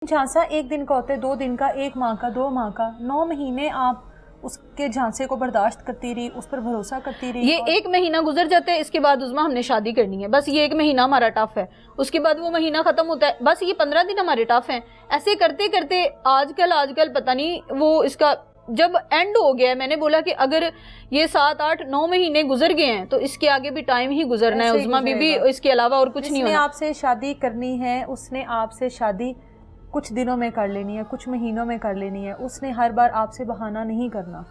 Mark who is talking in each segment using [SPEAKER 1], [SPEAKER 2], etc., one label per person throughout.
[SPEAKER 1] झांसा एक दिन का होता है, 2 दिन का, 1 माह का, 2 माह का, 9 महीने आप उसके झांसे को बर्दाश्त करती रही, उस पर भरोसा करती रही।
[SPEAKER 2] ये 1 महीना गुजर जाता है, इसके बाद उस्मा हमने शादी करनी है, बस ये 1 महीना हमारा टफ है, उसके बाद वो महीना खत्म होता है, बस ये 15 दिन हमारे टफ हैं। ऐसे करते करते आजकल पता नहीं वो इसका जब एंड हो गया है, मैंने बोला कि अगर ये 7, 8, 9 महीने गुजर गए हैं तो इसके आगे भी टाइम ही गुजरना है उस्मा बीबी, इसके अलावा और कुछ नहीं होना।
[SPEAKER 1] आपसे शादी करनी है, उसने आपसे शादी कुछ दिनों में कर लेनी है, कुछ महीनों में कर लेनी है, उसने हर बार आपसे बहाना नहीं करना।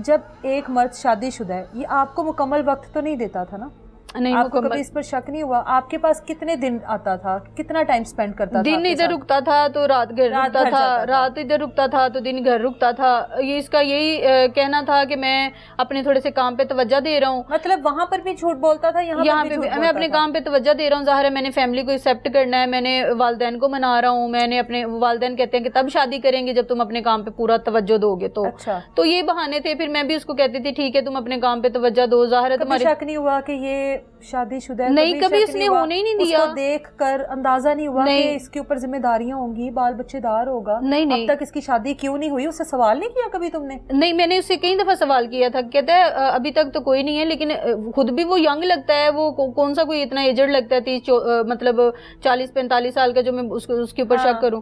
[SPEAKER 1] जब एक मर्द शादीशुदा है, ये आपको मुकम्मल वक्त तो नहीं देता था ना? नहीं, आपको कभी इस पर शक नहीं हुआ? आपके पास कितने दिन आता था, कितना टाइम स्पेंड करता था?
[SPEAKER 2] दिन इधर रुकता था तो रात घर रुकता था, रात इधर रुकता था तो दिन घर रुकता था। ये इसका यही कहना था कि मैं अपने थोड़े से काम पे तवज्जो दे रहा हूँ।
[SPEAKER 1] मतलब वहाँ पर भी झूठ बोलता था, यहाँ पे भी
[SPEAKER 2] मैं अपने काम पे तवज्जो दे रहा हूँ, ज़ाहिर है मैंने फैमिली को एक्सेप्ट करना है, मैंने वालिदैन को मना रहा हूँ, मैंने अपने वालिदैन कहते हैं कि तब शादी करेंगे जब तुम अपने काम पे पूरा तवज्जो दोगे। तो
[SPEAKER 1] अच्छा,
[SPEAKER 2] तो ये बहाने थे। फिर मैं भी उसको कहती थी ठीक है तुम अपने काम पे तवज्जो दो, ज़ाहिर है तुम्हारे
[SPEAKER 1] शक नहीं हुआ कि ये शादीशुदा है?
[SPEAKER 2] नहीं, कभी उसने होने ही नहीं दिया।
[SPEAKER 1] उसको देख कर अंदाजा नहीं हुआ कि इसके ऊपर जिम्मेदारियां होंगी, बाल बच्चेदार होगा?
[SPEAKER 2] नहीं,
[SPEAKER 1] अब तक इसकी शादी क्यों नहीं हुई? उससे सवाल नहीं किया कभी तुमने?
[SPEAKER 2] नहीं, मैंने उससे कई दफा सवाल किया था, कहता है अभी तक तो कोई नहीं है, लेकिन खुद भी वो यंग लगता है, वो कौन सा कोई इतना एजड लगता है, 30 मतलब 40-45 साल का, जो मैं उसके ऊपर शक करूं।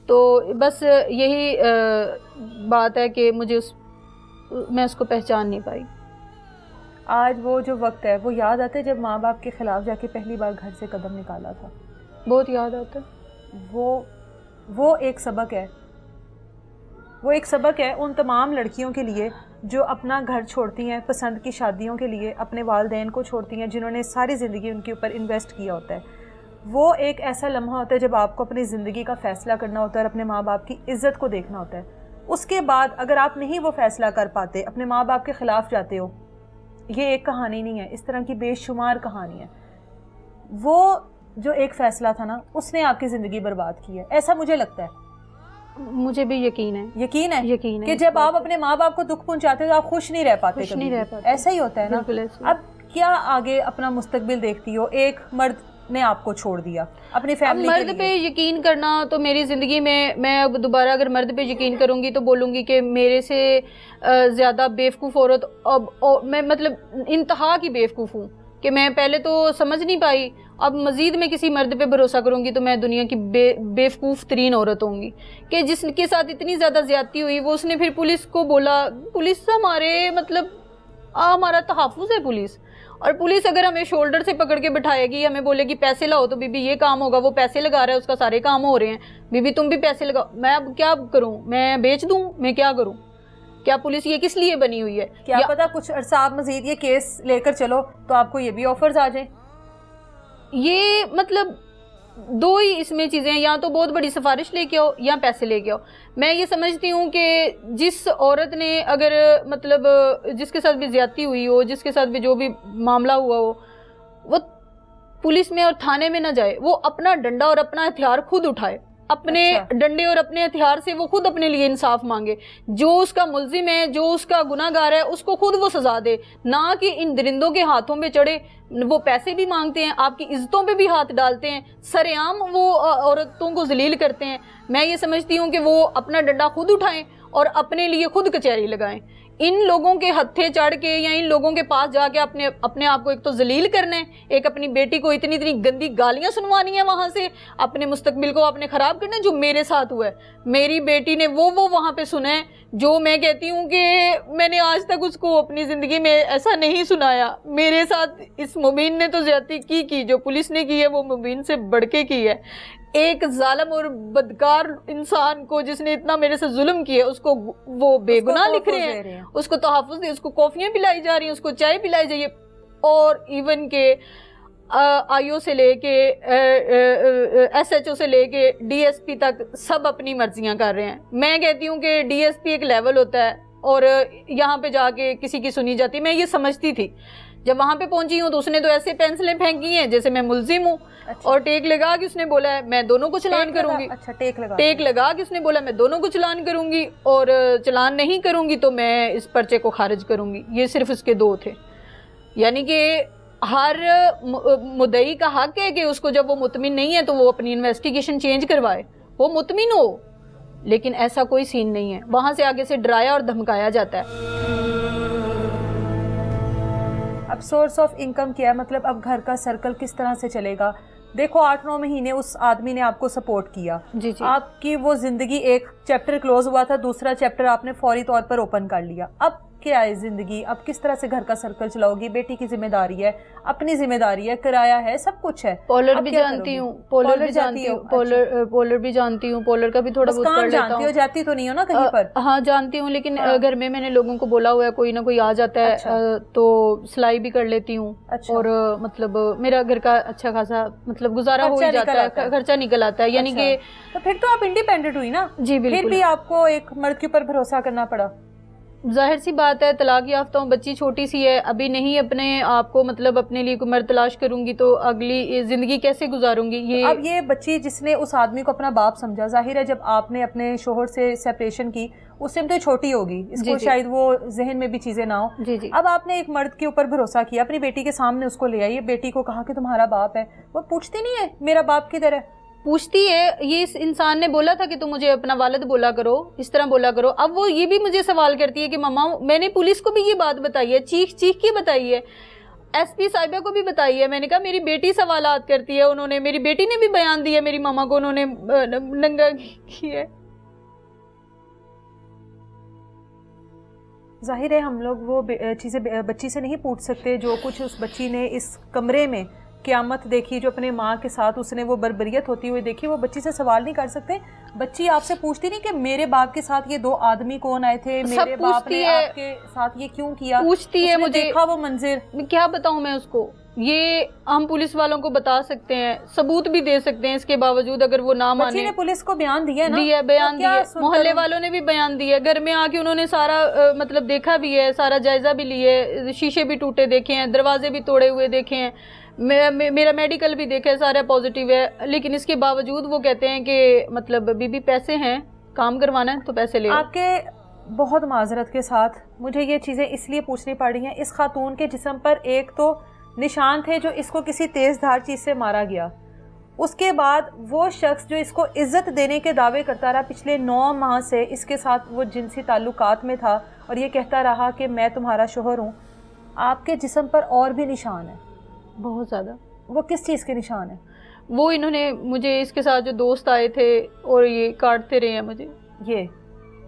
[SPEAKER 2] तो बस यही बात है कि मैं उसको पहचान नहीं पाई।
[SPEAKER 1] आज वो जो वक्त है वो याद आता है जब माँ बाप के खिलाफ जाके पहली बार घर से कदम निकाला था?
[SPEAKER 2] बहुत याद आता है।
[SPEAKER 1] वो एक सबक है, वो एक सबक है उन तमाम लड़कियों के लिए जो अपना घर छोड़ती हैं पसंद की शादियों के लिए, अपने वालिदैन को छोड़ती हैं जिन्होंने सारी ज़िंदगी उनके ऊपर इन्वेस्ट किया होता है। वो एक ऐसा लम्हा होता है जब आपको अपनी ज़िंदगी का फ़ैसला करना होता है और अपने माँ बाप की इज़्ज़त को देखना होता है। उसके बाद अगर आप नहीं वो फ़ैसला कर पाते, अपने माँ बाप के ख़िलाफ़ जाते हो, ये एक कहानी नहीं है, इस तरह की बेशुमार कहानी है। वो जो एक फ़ैसला था ना, उसने आपकी ज़िंदगी बर्बाद की है, ऐसा मुझे लगता है।
[SPEAKER 2] मुझे भी यकीन है
[SPEAKER 1] कि जब आप अपने माँ बाप को दुख पहुंचाते हो तो आप खुश नहीं रह पाते, ऐसा ही होता है ना। अब क्या आगे अपना मुस्तकबिल देखती हो? एक मर्द ने आपको छोड़ दिया अपनी फैमिली के लिए।
[SPEAKER 2] मर्द पे यकीन करना तो मेरी ज़िंदगी में, मैं अब दोबारा अगर मर्द पे यकीन करूंगी तो बोलूंगी कि मेरे से ज़्यादा बेवकूफ़ औरत अब मैं मतलब इंतहा की बेवकूफ़ हूँ कि मैं पहले तो समझ नहीं पाई, अब मज़ीद मैं किसी मर्द पे भरोसा करूंगी तो मैं दुनिया की बेवकूफ़ तरीन औरत होंगी कि जिसके साथ इतनी ज़्यादा ज़्यादती हुई। वो उसने फिर पुलिस को बोला, पुलिस हमारे मतलब हमारा तहफ़्फ़ुज़ है पुलिस, और पुलिस अगर हमें शोल्डर से पकड़ के बिठाएगी, हमें बोलेगी पैसे लाओ तो बीबी ये काम होगा, वो पैसे लगा रहा है उसका सारे काम हो रहे हैं, बीबी तुम भी पैसे लगाओ। मैं अब क्या करूं? मैं बेच दूं? मैं क्या करूं? क्या पुलिस ये किस लिए बनी हुई है?
[SPEAKER 1] क्या पता कुछ अरसा आप मजीद ये केस लेकर चलो तो आपको ये भी ऑफर्स आ जाए।
[SPEAKER 2] ये मतलब दो ही इसमें चीज़ें हैं, या तो बहुत बड़ी सिफारिश लेके आओ या पैसे लेके आओ। मैं ये समझती हूँ कि जिस औरत ने अगर मतलब जिसके साथ भी ज्यादती हुई हो, जिसके साथ भी जो भी मामला हुआ हो, वो पुलिस में और थाने में ना जाए, वो अपना डंडा और अपना हथियार खुद उठाए, अपने डंडे और अपने हथियार से वो खुद अपने लिए इंसाफ मांगे। जो उसका मुल्जिम है, जो उसका गुनाहगार है, उसको खुद वो सजा दे, ना कि इन दरिंदों के हाथों में चढ़े। वो पैसे भी मांगते हैं, आपकी इज्जतों पे भी हाथ डालते हैं, सरेआम वो औरतों को जलील करते हैं। मैं ये समझती हूँ कि वो अपना डंडा खुद उठाएं और अपने लिए खुद कचहरी लगाएं। इन लोगों के हत्थे चढ़ के या इन लोगों के पास जाके अपने आप को एक तो जलील करना है, एक अपनी बेटी को इतनी इतनी गंदी गालियां सुनवानी है, वहां से अपने मुस्तकबिल को आपने खराब करना है। जो मेरे साथ हुआ है, मेरी बेटी ने वो वहां पे सुना है जो मैं कहती हूँ कि मैंने आज तक उसको अपनी जिंदगी में ऐसा नहीं सुनाया। मेरे साथ इस मुबीन ने तो ज्यादती की, जो पुलिस ने की है वो मुबीन से बढ़ के की है। एक जालिम और बदकार इंसान को जिसने इतना मेरे से जुल्म किया, उसको वो बेगुनाह लिख रहे हैं, उसको तहफ़्फ़ुज़ दे, उसको कॉफियाँ पिलाई जा रही हैं, उसको चाय पिलाई जाइए, और इवन के आईओ से लेके एसएचओ से लेके डीएसपी तक सब अपनी मर्जियां कर रहे हैं। मैं कहती हूँ कि डीएसपी एक लेवल होता है और यहाँ पे जाके किसी की सुनी जाती है। मैं ये समझती थी, जब वहां पे पहुंची हूँ तो उसने तो ऐसे पेंसिलें फेंकी हैं जैसे मैं मुल्जिम हूँ। अच्छा। और टेक लगा कि उसने बोला है मैं दोनों को चलान करूंगी।
[SPEAKER 1] अच्छा, टेक
[SPEAKER 2] लगा कि उसने बोला मैं दोनों को चलान करूंगी, और चलान नहीं करूंगी तो मैं इस पर्चे को खारिज करूंगी। ये सिर्फ इसके 2 थे। यानी कि हर मुद्दई का हक है कि उसको जब वो मुतमिन नहीं है तो वो अपनी इन्वेस्टिगेशन चेंज करवाए, वो मुतमिन हो, लेकिन ऐसा कोई सीन नहीं है। वहां से आगे से डराया और धमकाया जाता है।
[SPEAKER 1] अब सोर्स ऑफ इनकम क्या है, मतलब अब घर का सर्कल किस तरह से चलेगा। देखो 8-9 महीने उस आदमी ने आपको सपोर्ट किया,
[SPEAKER 2] जी जी।
[SPEAKER 1] आपकी वो जिंदगी, एक चैप्टर क्लोज हुआ था, दूसरा चैप्टर आपने फौरी तौर पर ओपन कर लिया। अब क्या है जिंदगी, अब किस तरह से घर का सर्कल चलाओगी। बेटी की जिम्मेदारी है, अपनी जिम्मेदारी है, किराया है, सब कुछ है।
[SPEAKER 2] पोलर भी जानती हूँ, पोलर भी जानती हूँ, पोलर भी जानती हूँ, पोलर का भी थोड़ा बहुत कर लेता
[SPEAKER 1] जानती हो, जाती तो नहीं हो ना कहीं पर।
[SPEAKER 2] हाँ जानती हूँ, लेकिन घर में मैंने लोगों को बोला हुआ है, कोई ना कोई आ जाता है तो सिलाई भी कर लेती हूँ। और मतलब मेरा घर का अच्छा खासा मतलब गुजारा हो ही जाता है, खर्चा निकल आता है। यानी कि
[SPEAKER 1] तो फिर तो आप इंडिपेंडेंट हुई ना।
[SPEAKER 2] जी बिल्कुल।
[SPEAKER 1] फिर भी आपको एक मर्द के ऊपर भरोसा करना पड़ा।
[SPEAKER 2] जाहिर सी बात है, तलाक याफ्ता हूँ, बच्ची छोटी सी है, अभी नहीं अपने आप को मतलब अपने लिए कोई मर्द तलाश करूंगी तो अगली जिंदगी कैसे गुजारूंगी। ये
[SPEAKER 1] अब ये बच्ची जिसने उस आदमी को अपना बाप समझा, जाहिर है जब आपने अपने शोहर से सेपरेशन की उस टाइम तो छोटी होगी, इसको शायद वो जहन में भी चीजें ना हो।
[SPEAKER 2] जी जी।
[SPEAKER 1] अब आपने एक मर्द के ऊपर भरोसा किया, अपनी बेटी के सामने उसको ले आई, बेटी को कहा कि तुम्हारा बाप है, वो पूछती नहीं है मेरा बाप किधर है।
[SPEAKER 2] पूछती है। ये इस इंसान ने बोला था कि तुम मुझे अपना वालिद बोला करो, इस तरह बोला करो। अब वो ये भी मुझे सवाल करती है कि मम्मा मैंने पुलिस को भी ये बात बताई है, चीख चीख के बताई है, एसपी साहिबा को भी बताई है। मैंने कहा मेरी बेटी सवालात करती है, उन्होंने, मेरी बेटी ने भी बयान दिया मेरी मामा को उन्होंने नंगा किया है।
[SPEAKER 1] जाहिर है हम लोग वो चीज़ें बच्ची से नहीं पूछ सकते, जो कुछ उस बच्ची ने इस कमरे में क़यामत देखी, जो अपने माँ के साथ उसने वो बर्बरियत होती हुई देखी, वो बच्ची से सवाल नहीं कर सकते। बच्ची आपसे पूछती नहीं कि मेरे बाप के साथ ये 2 आदमी कौन आए थे, मेरे बाप ने आपके साथ ये क्यों किया।
[SPEAKER 2] पूछती है मुझे,
[SPEAKER 1] देखा वो मंजिर,
[SPEAKER 2] क्या बताऊं मैं उसको। ये हम पुलिस वालों को बता सकते हैं, सबूत भी दे सकते हैं, इसके बावजूद अगर वो ना माने।
[SPEAKER 1] बच्ची ने पुलिस को बयान दिया ना,
[SPEAKER 2] दिया, बयान दिया, मोहल्ले वालों ने भी बयान दिया, घर में आके उन्होंने सारा मतलब देखा भी है, सारा जायजा भी लिए, शीशे भी टूटे देखे हैं, दरवाजे भी तोड़े हुए देखे हैं, मेरा मेडिकल भी देखा है, सारा पॉजिटिव है। लेकिन इसके बावजूद वो कहते हैं कि मतलब बीबी पैसे हैं, काम करवाना है तो पैसे ले।
[SPEAKER 1] आपके बहुत माजरत के साथ मुझे ये चीज़ें इसलिए पूछनी पड़ रही हैं, इस खातून के जिस्म पर एक तो निशान थे जो इसको किसी तेज़धार चीज़ से मारा गया, उसके बाद वो शख्स जो इसको इज़्ज़त देने के दावे करता रहा पिछले 9 माह से, इसके साथ वो जिनसी ताल्लुकात में था और ये कहता रहा कि मैं तुम्हारा शोहर हूँ। आपके जिस्म पर और भी निशान है,
[SPEAKER 2] बहुत ज़्यादा।
[SPEAKER 1] वो किस चीज़ के निशान है?
[SPEAKER 2] वो इन्होंने मुझे, इसके साथ जो दोस्त आए थे और ये काटते रहे हैं मुझे।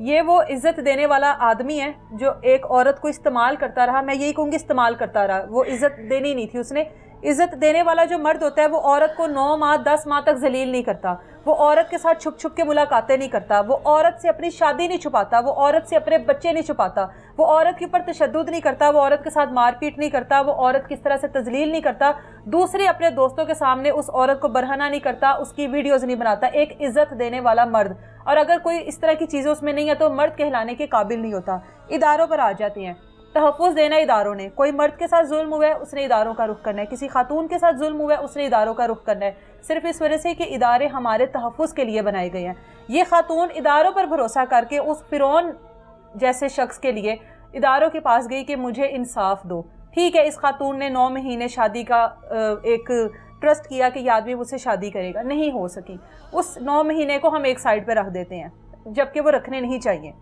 [SPEAKER 1] ये वो इज़्ज़त देने वाला आदमी है जो एक औरत को इस्तेमाल करता रहा। मैं यही कहूँगी इस्तेमाल करता रहा, वो इज़्ज़त देनी नहीं थी उसने। इज़्ज़त देने वाला जो मर्द होता है वो औरत को 9 माह 10 माह तक जलील नहीं करता, वो औरत के साथ छुप छुप के मुलाकातें नहीं करता, वो औरत से अपनी शादी नहीं छुपाता, वो औरत से अपने बच्चे नहीं छुपाता, वो औरत के ऊपर तशद्दुद नहीं करता, वो औरत के साथ मारपीट नहीं करता, वो औरत किस तरह से तजलील नहीं करता, दूसरे अपने दोस्तों के सामने उस औरत को बरहना नहीं करता, उसकी वीडियोज़ नहीं बनाता। एक इज़्ज़त देने वाला मर्द। और अगर कोई इस तरह की चीज़ें उसमें नहीं है तो मर्द कहलाने के काबिल नहीं होता। इदारों पर आ जाते हैं, तहफ़्फ़ुज़ देना इदारों ने। कोई मर्द के साथ जुल्म हुआ है उसने इदारों का रुख करना है, किसी खातून के साथ जुल्म हुआ है उसने इदारों का रुख करना है, सिर्फ इस वजह से कि इदारे हमारे तहफ़्फ़ुज़ के लिए बनाए गए हैं। ये खातून इदारों पर भरोसा करके उस फ़िरौन जैसे शख्स के लिए इदारों के पास गई कि मुझे इंसाफ दो। ठीक है, इस खातून ने 9 महीने शादी का एक ट्रस्ट किया कि ये आदमी मुझसे शादी करेगा, नहीं हो सकी। उस 9 महीने को हम एक साइड पर रख देते हैं, जबकि वो रखने नहीं चाहिए।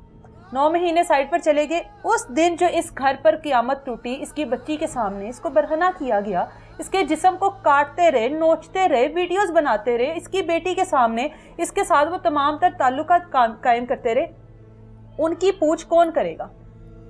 [SPEAKER 1] 9 महीने साइड पर चले गए। उस दिन जो इस घर पर क़यामत टूटी, इसकी बच्ची के सामने इसको बरहना किया गया, इसके जिस्म को काटते रहे, नोचते रहे, वीडियोस बनाते रहे, इसकी बेटी के सामने इसके साथ वो तमाम तर ताल्लुकात कायम करते रहे। उनकी पूछ कौन करेगा?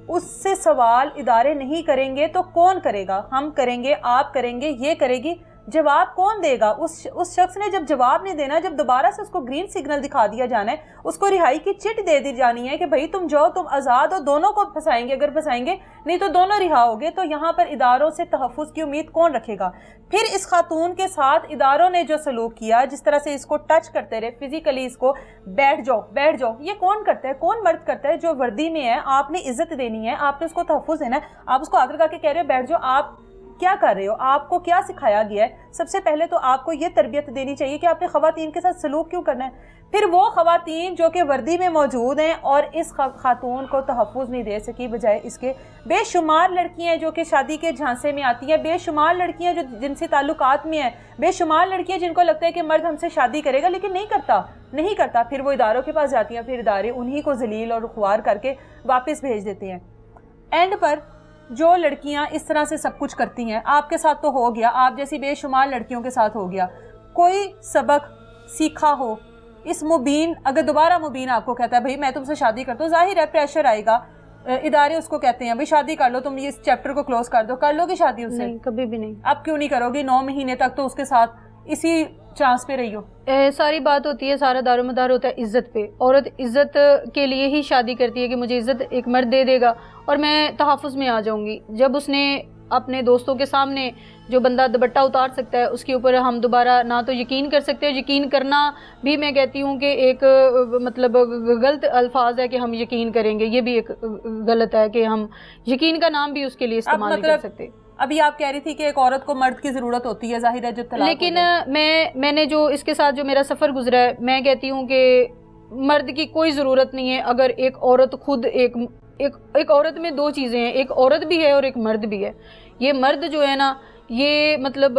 [SPEAKER 1] उससे सवाल इदारे नहीं करेंगे तो कौन करेगा? हम करेंगे, आप करेंगे, ये करेगी। जवाब कौन देगा? उस शख्स ने जब जवाब नहीं देना, जब दोबारा से उसको ग्रीन सिग्नल दिखा दिया जाना है, उसको रिहाई की चिट दे दी जानी है कि भाई तुम जाओ, तुम आज़ाद हो, दोनों को फंसाएंगे, अगर फंसाएंगे नहीं तो दोनों रिहा होगे, तो यहाँ पर इदारों से तहफ़्फ़ुज़ की उम्मीद कौन रखेगा? फिर इस खातून के साथ इदारों ने जो सलूक किया, जिस तरह से इसको टच करते रहे फिजिकली, इसको बैठ जाओ बैठ जाओ, ये कौन करता है? कौन मर्द करता है? जो वर्दी में है, आपने इज्जत देनी है, आपने उसको तहफ़्फ़ुज़ देना है, आप उसको आदर करके कह रहे हो बैठ जाओ। आप क्या कर रहे हो, आपको क्या सिखाया गया है? सबसे पहले तो आपको ये तरबियत देनी चाहिए कि आपने ख़वातीन के साथ सलूक क्यों करना है। फिर वो ख़वातीन जो कि वर्दी में मौजूद हैं और इस खातून को तहफ़्फ़ुज़ नहीं दे सकी, बजाय इसके बेशुमार लड़कियां जो कि शादी के झांसे में आती हैं, बेशुमार लड़कियां जो जिनसे ताल्लुकात में हैं, बेशुमार लड़कियां जिनको लगता है कि मर्द हमसे शादी करेगा लेकिन नहीं करता। फिर वो इदारों के पास जाती हैं, फिर इदारे उन्हीं को जलील और ख्वार करके वापस भेज देते हैं। एंड पर जो लड़कियां इस तरह से सब कुछ करती हैं, आपके साथ तो हो गया, आप जैसी बेशुमार लड़कियों के साथ हो गया, कोई सबक सीखा हो इस मुबीन, अगर दोबारा मुबीन आपको कहता है भाई मैं तुमसे शादी करता हूँ, जाहिर है प्रेशर आएगा, इदारे उसको कहते हैं भाई शादी कर लो, तुम ये इस चैप्टर को क्लोज कर दो, कर लोगी शादी उससे?
[SPEAKER 2] नहीं, कभी भी नहीं।
[SPEAKER 1] अब क्यों नहीं करोगी? 9 महीने तक तो उसके साथ इसी चांस पे रही हो।
[SPEAKER 2] सारी बात होती है, सारा दारोमदार होता है इज्जत पे। औरत इज्जत के लिए ही शादी करती है कि मुझे इज्जत एक मर्द दे देगा और मैं तहफ़्फ़ुज़ में आ जाऊंगी। जब उसने अपने दोस्तों के सामने जो बंदा दुपट्टा उतार सकता है उसके ऊपर हम दोबारा ना तो यकीन कर सकते हैं, यकीन करना भी मैं कहती हूँ कि एक मतलब गलत अल्फाज है कि हम यकीन करेंगे, ये भी एक गलत है कि हम यकीन का नाम भी उसके लिए इस्तेमाल नहीं कर सकते।
[SPEAKER 1] अभी आप कह रही थी कि एक औरत को मर्द की ज़रूरत होती है, जाहिर है, जो तलाक
[SPEAKER 2] लेकिन मैंने जो इसके साथ जो मेरा सफ़र गुजरा है, मैं कहती हूँ कि मर्द की कोई ज़रूरत नहीं है। अगर एक औरत खुद एक औरत में 2 चीज़ें हैं, एक औरत भी है और एक मर्द भी है। ये मर्द जो है ना, ये मतलब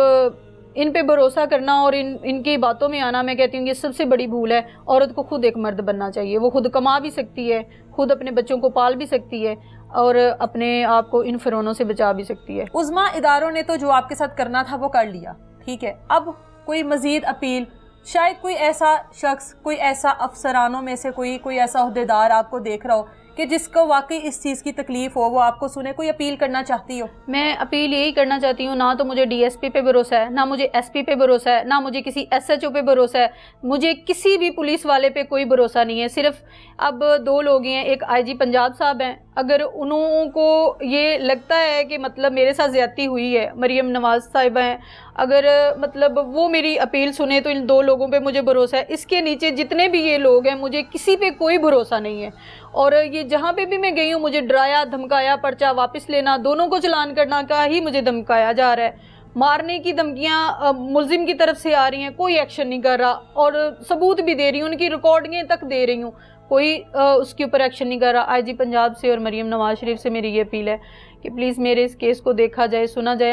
[SPEAKER 2] इन पे भरोसा करना और इनकी बातों में आना, मैं कहती हूँ ये सबसे बड़ी भूल है। औरत को खुद एक मर्द बनना चाहिए, वो खुद कमा भी सकती है, खुद अपने बच्चों को पाल भी सकती है और अपने आप को इन फिरौनों से बचा भी सकती है।
[SPEAKER 1] उज़्मा इदारों ने तो जो आपके साथ करना था वो कर लिया, ठीक है। अब कोई मज़ीद अपील, शायद कोई ऐसा शख्स, कोई ऐसा अफसरानों में से कोई ऐसा अहदेदार आपको देख रहा हो कि जिसको वाकई इस चीज़ की तकलीफ हो, वो आपको सुने, कोई अपील करना चाहती हो?
[SPEAKER 2] मैं अपील यही करना चाहती हूँ, ना तो मुझे डीएसपी पे भरोसा है, ना मुझे एसपी पे भरोसा है, ना मुझे किसी एसएचओ पे भरोसा है, मुझे किसी भी पुलिस वाले पे कोई भरोसा नहीं है। सिर्फ अब 2 लोग हैं, एक आईजी पंजाब साहब हैं, अगर उनको ये लगता है कि मतलब मेरे साथ ज़्यादती हुई है, मरियम नवाज़ साहिबा हैं, अगर मतलब वो मेरी अपील सुने तो इन 2 लोगों पे मुझे भरोसा है। इसके नीचे जितने भी ये लोग हैं, मुझे किसी पे कोई भरोसा नहीं है। और ये जहाँ पे भी मैं गई हूँ, मुझे डराया धमकाया, पर्चा वापस लेना, दोनों को चलान करना का ही मुझे धमकाया जा रहा है। मारने की धमकियाँ मुल्जिम की तरफ से आ रही हैं, कोई एक्शन नहीं कर रहा और सबूत भी दे रही हूँ, उनकी रिकॉर्डिंगें तक दे रही हूँ, कोई उसके ऊपर एक्शन नहीं कर रहा। आईजी पंजाब से और मरियम नवाज शरीफ से मेरी ये अपील है कि प्लीज़ मेरे इस केस को देखा जाए, सुना जाए।